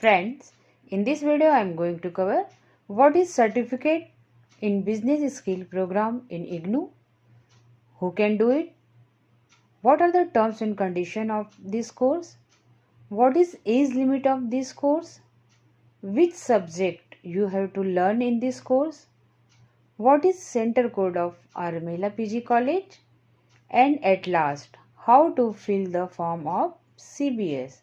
Friends, in this video I am going to cover what is Certificate in Business Skill Program in IGNOU, who can do it, what are the terms and conditions of this course, what is age limit of this course, which subject you have to learn in this course, what is center code of R. Mehla PG College, and at last how to fill the form of CBS.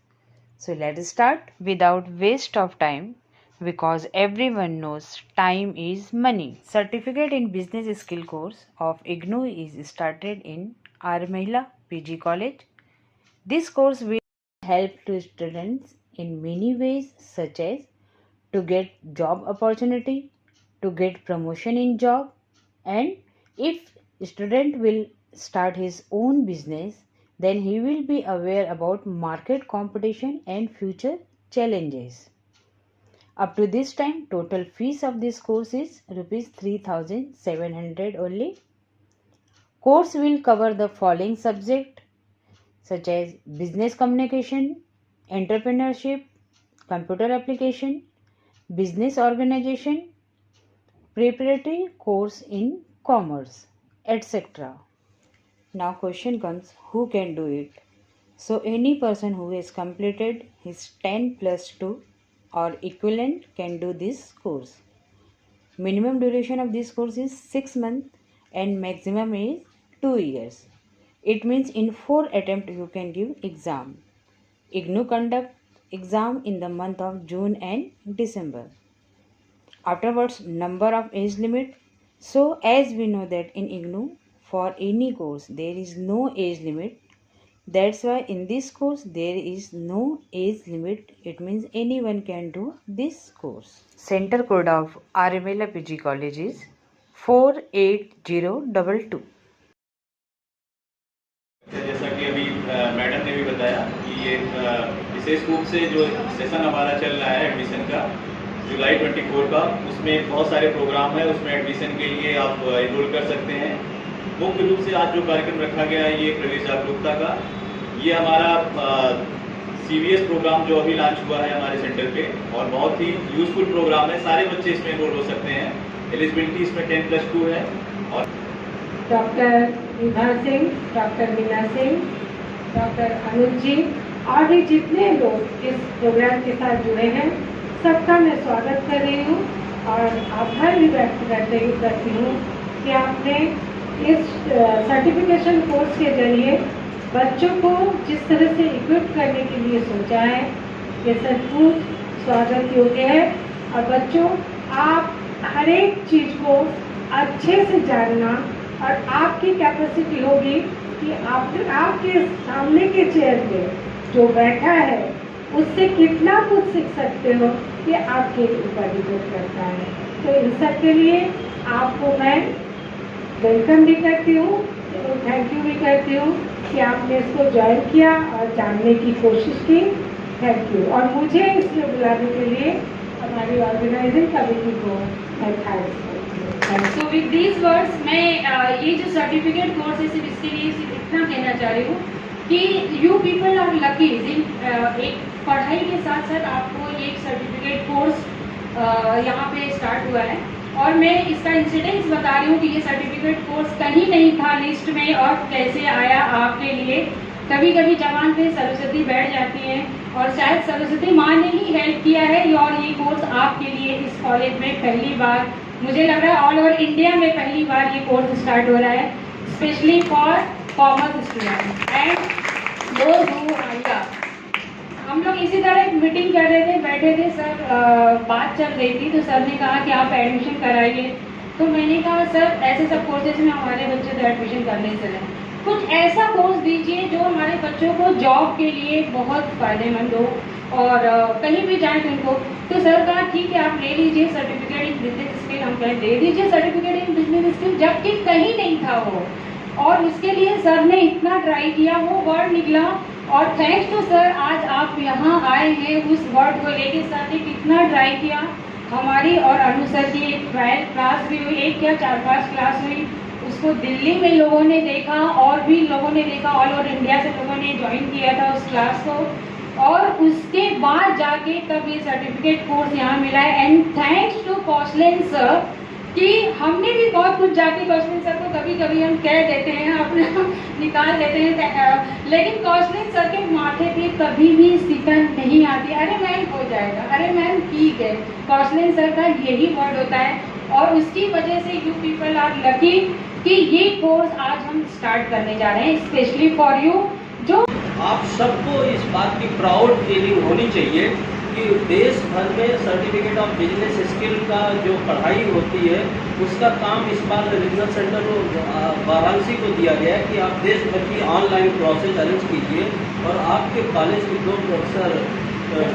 So let's start without waste of time because everyone knows time is money. Certificate in Business Skill course of IGNOU is started in R. Mehla PG College. This course will help to students in many ways such as to get job opportunity, to get promotion in job, and if student will start his own business, then he will be aware about market competition and future challenges. Up to this time, total fees of this course is rupees 3,700 only. Course will cover the following subject such as business communication, entrepreneurship, computer application, business organization, preparatory course in commerce, etc. Now question comes, who can do it? So any person who has completed his 10 plus 2 or equivalent can do this course. Minimum duration of this course is 6 months and maximum is 2 years. It means in 4 attempts you can give exam. IGNOU conduct exam in the month of June and December. Afterwards, number of age limit. So as we know that in IGNOU for any course there is no age limit. That's why in this course there is no age limit. It means anyone can do this course. Center code of R. Mehla PG College is 48022. जैसा कि अभी madam ने भी बताया कि ये विशेष रूप से जो सेशन हमारा चल रहा है एडमिशन का जुलाई 24 का, उसमें बहुत सारे प्रोग्राम है। उसमें एडमिशन के लिए आप इनरोल कर सकते हैं। मुख्य रूप से आज जो कार्यक्रम रखा गया है ये प्रवेश जागरूकता का, ये हमारा CBS प्रोग्राम जो अभी लॉन्च हुआ है हमारे सेंटर पे और बहुत ही यूजफुल प्रोग्राम है। सारे बच्चे इसमें इनरोल हो सकते हैं। एलिजिबिलिटी इसमें 10 प्लस 2 है। और doctor Vibha Singh, doctor Meena Singh, doctor Anuj ji और भी जितने लोग इस प्रोग्राम के साथ जुड़े हैं सबका मैं स्वागत कर रही हूँ और आभार भी व्यक्त करती हूँ कि आपने इस सर्टिफिकेशन कोर्स के जरिए बच्चों को जिस तरह से इक्विप करने के लिए सोचा है ये सचमुच स्वागत योग्य है। और बच्चों, आप हर एक चीज़ को अच्छे से जानना और आपकी कैपेसिटी होगी कि आपके सामने के चेयर पे जो बैठा है उससे कितना कुछ सीख सकते हो ये आपके ऊपर डिपेंड करता है। तो इन सब के लिए आपको मैं वेलकम भी करती हूँ, थैंक यू भी करती हूँ कि आपने इसको ज्वाइन किया और जानने की कोशिश की। Thank you. और मुझे इसमें बुलाने के लिए हमारी ऑर्गेनाइजिंग कमेटी को मैं थैंक्स करती हूँ। So with these words मैं ये जो सर्टिफिकेट कोर्स है सिर्फ इसके लिए सिर्फ इतना कहना चाह रही हूँ कि यू पीपल आर लकी। एक पढ़ाई के साथ साथ आपको ये एक सर्टिफिकेट कोर्स यहाँ पे स्टार्ट हुआ है और मैं इसका इंसिडेंस बता रही हूँ कि ये सर्टिफिकेट कोर्स कहीं नहीं था लिस्ट में और कैसे आया आपके लिए। कभी कभी जवान पे सरस्वती बैठ जाती है और शायद सरस्वती माँ ने ही हेल्प किया है और ये कोर्स आपके लिए इस कॉलेज में पहली बार, मुझे लग रहा है ऑल ओवर इंडिया में पहली बार ये कोर्स स्टार्ट हो रहा है, specially for commerce student and those who are. हम लोग इसी तरह एक मीटिंग कर रहे थे, बैठे थे सर, बात चल रही थी तो सर ने कहा कि आप एडमिशन कराइए। तो मैंने कहा सर ऐसे सब कोर्सेज में हमारे बच्चे तो एडमिशन करने से रहे, कुछ ऐसा कोर्स दीजिए जो हमारे बच्चों को जॉब के लिए बहुत फ़ायदेमंद हो और कहीं भी जाए तो उनको। तो सर कहा ठीक है आप ले लीजिए सर्टिफिकेट इन बिजनेस स्किल, हम कहें दे दीजिए सर्टिफिकेट इन बिजनेस स्किल, जबकि कहीं नहीं था वो। और उसके लिए सर ने इतना ट्राई किया, वो वर्ड निकला और थैंक्स टू सर आज आप यहाँ आए हैं उस वर्ड को लेके। सर ने कितना ट्राई किया, हमारी और अनु सर की एक ट्रायल क्लास भी हुई, एक या 4-5 क्लास हुई, उसको दिल्ली में लोगों ने देखा और भी लोगों ने देखा, ऑल ओवर इंडिया से लोगों ने ज्वाइन किया था उस क्लास को। और उसके बाद जाके तब ये सर्टिफिकेट कोर्स यहाँ मिला है। एंड थैंक्स टू कौशलेन सर कि हमने भी बहुत कुछ जाके कौशलेन सर को कभी कभी हम कह देते हैं, अपने निकाल देते हैं, लेकिन कौशलेन सर के माथे पे कभी भी सिकन नहीं आती, अरे मैम हो जाएगा, अरे मैम ठीक है। कौशलेन सर का यही वर्ड होता है और उसकी वजह से यू पीपल आर लकी कि ये कोर्स आज हम स्टार्ट करने जा रहे हैं स्पेशली फॉर यू। जो आप सबको इस बात की प्राउड फीलिंग होनी चाहिए कि देश भर में सर्टिफिकेट ऑफ बिजनेस स्किल का जो पढ़ाई होती है उसका काम इस बार रीजनल सेंटर वाराणसी को दिया गया है कि आप देश भर की ऑनलाइन क्लासेज अरेंज कीजिए। और आपके कॉलेज के दो प्रोफेसर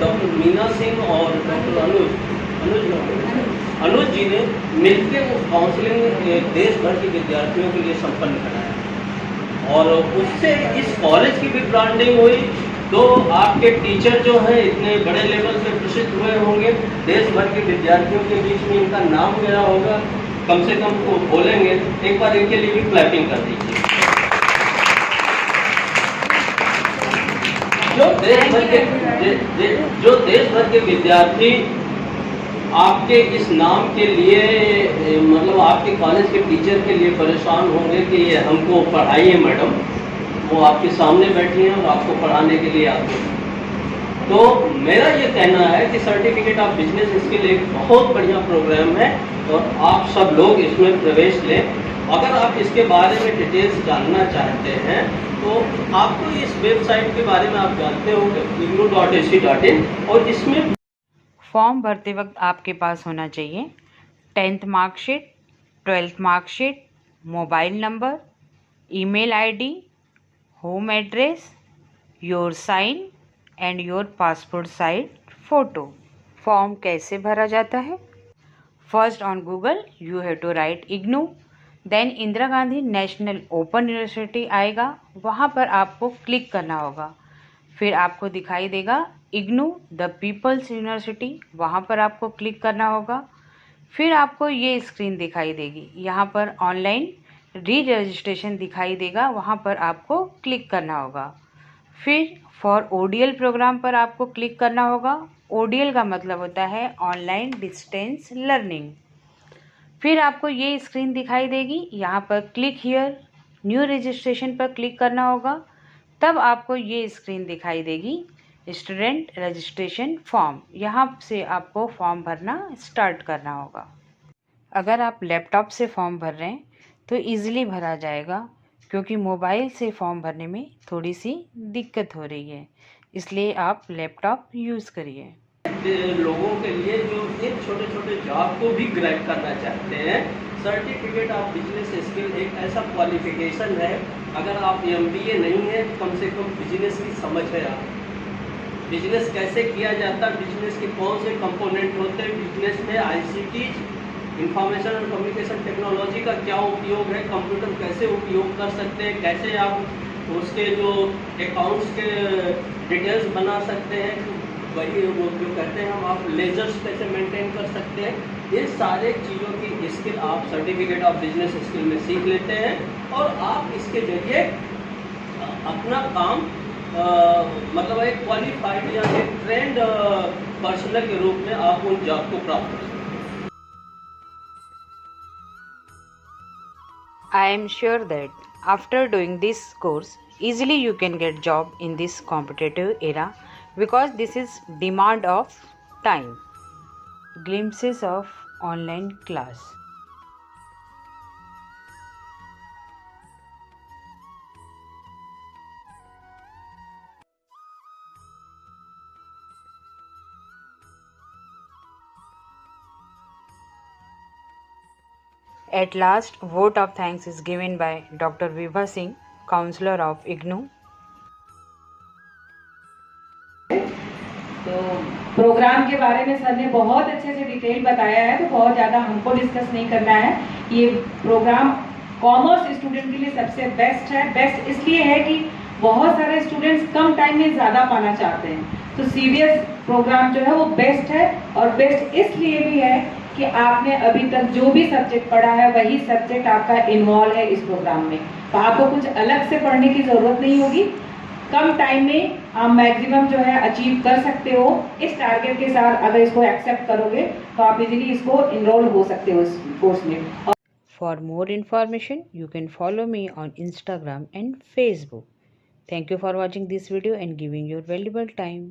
डॉक्टर मीना सिंह और डॉक्टर अनुज जी ने मिलकर वो काउंसलिंग देश भर के विद्यार्थियों के लिए संपन्न कराया और उससे इस कॉलेज की भी ब्रांडिंग हुई। तो आपके टीचर जो हैं इतने बड़े लेवल पे प्रसिद्ध हुए होंगे, देश भर के विद्यार्थियों के बीच में इनका नाम गया होगा, कम से कम वो बोलेंगे। एक बार इनके लिए भी क्लैपिंग कर दीजिए। जो देश भर के विद्यार्थी आपके इस नाम के लिए मतलब आपके कॉलेज के टीचर के लिए परेशान होंगे कि ये हमको पढ़ाइए मैडम, वो आपके सामने बैठी हैं और आपको पढ़ाने के लिए आते हैं। तो मेरा ये कहना है कि सर्टिफिकेट ऑफ बिजनेस स्किल एक बहुत बढ़िया प्रोग्राम है और आप सब लोग इसमें प्रवेश लें। अगर आप इसके बारे में डिटेल्स जानना चाहते हैं तो आपको इस वेबसाइट के बारे में आप जानते हो ignu.ac.in और इसमें फॉर्म भरते वक्त आपके पास होना चाहिए 10th marksheet, 12th marksheet, mobile number, email ID, home address, your sign and your passport size photo. Form कैसे भरा जाता है? First on Google you have to write IGNOU, then Indira Gandhi National Open University आएगा, वहाँ पर आपको क्लिक करना होगा। फिर आपको दिखाई देगा इग्नू द पीपल्स यूनिवर्सिटी, वहाँ पर आपको क्लिक करना होगा। फिर आपको ये स्क्रीन दिखाई देगी, यहाँ पर ऑनलाइन री रजिस्ट्रेशन दिखाई देगा, वहाँ पर आपको क्लिक करना होगा। फिर फॉर ओडीएल प्रोग्राम पर आपको क्लिक करना होगा। ओडीएल का मतलब होता है ऑनलाइन डिस्टेंस लर्निंग। फिर आपको ये स्क्रीन दिखाई देगी, यहाँ पर क्लिक हियर न्यू रजिस्ट्रेशन पर क्लिक करना होगा। तब आपको ये स्क्रीन दिखाई देगी स्टूडेंट रजिस्ट्रेशन फॉर्म, यहाँ से आपको फॉर्म भरना स्टार्ट करना होगा। अगर आप लैपटॉप से फॉर्म भर रहे हैं तो इजीली भरा जाएगा, क्योंकि मोबाइल से फॉर्म भरने में थोड़ी सी दिक्कत हो रही है, इसलिए आप लैपटॉप यूज़ करिए। लोगों के लिए जो एक छोटे छोटे जॉब को भी ग्रैब करना चाहते हैं, सर्टिफिकेट ऑफ बिजनेस स्किल एक ऐसा क्वालिफिकेशन है। अगर आप MBA नहीं है, कम से कम बिजनेस की समझ है, आप बिजनेस कैसे किया जाता है, बिजनेस के कौन से कंपोनेंट होते हैं, बिजनेस में ICT इंफॉर्मेशन और कम्युनिकेशन टेक्नोलॉजी का क्या उपयोग है, कंप्यूटर कैसे उपयोग कर सकते हैं, कैसे आप उसके जो अकाउंट्स के डिटेल्स बना सकते हैं, वही वो जो कहते हैं हम, आप लेजर्स कैसे मेंटेन कर सकते हैं, ये सारे चीज़ों की स्किल आप सर्टिफिकेट ऑफ बिजनेस स्किल में सीख लेते हैं और आप इसके जरिए अपना काम मतलब एक क्वालिफाइड या एक ट्रेंड पर्सनल के रूप में आप उन जॉब को प्राप्त कर सकते हैं। I am sure that after doing this course, easily you can get job in this competitive era, because this is demand of time. Glimpses of online class. At last, vote of thanks is given by Dr. Vibha Singh, counselor of IGNU. तो programme के बारे में sir ने बहुत अच्छे से detail बताया है, तो बहुत ज़्यादा हमको डिस्कस नहीं करना है। ये प्रोग्राम कॉमर्स स्टूडेंट के लिए सबसे बेस्ट है। बेस्ट इसलिए है कि बहुत सारे स्टूडेंट्स कम टाइम में ज़्यादा पाना चाहते हैं, तो CBS प्रोग्राम जो है वो बेस्ट है। और बेस्ट इसलिए भी है कि आपने अभी तक जो भी सब्जेक्ट पढ़ा है वही सब्जेक्ट आपका इन्वॉल्व है इस प्रोग्राम में, तो आपको कुछ अलग से पढ़ने की ज़रूरत नहीं होगी। कम टाइम में आप मैक्सिमम जो है अचीव कर सकते हो। इस टारगेट के साथ अगर इसको एक्सेप्ट करोगे तो आप इजीली इसको इनरोल हो सकते हो इस कोर्स में। For more information, you can follow me on Instagram and Facebook. Thank you for watching this video and giving your valuable time.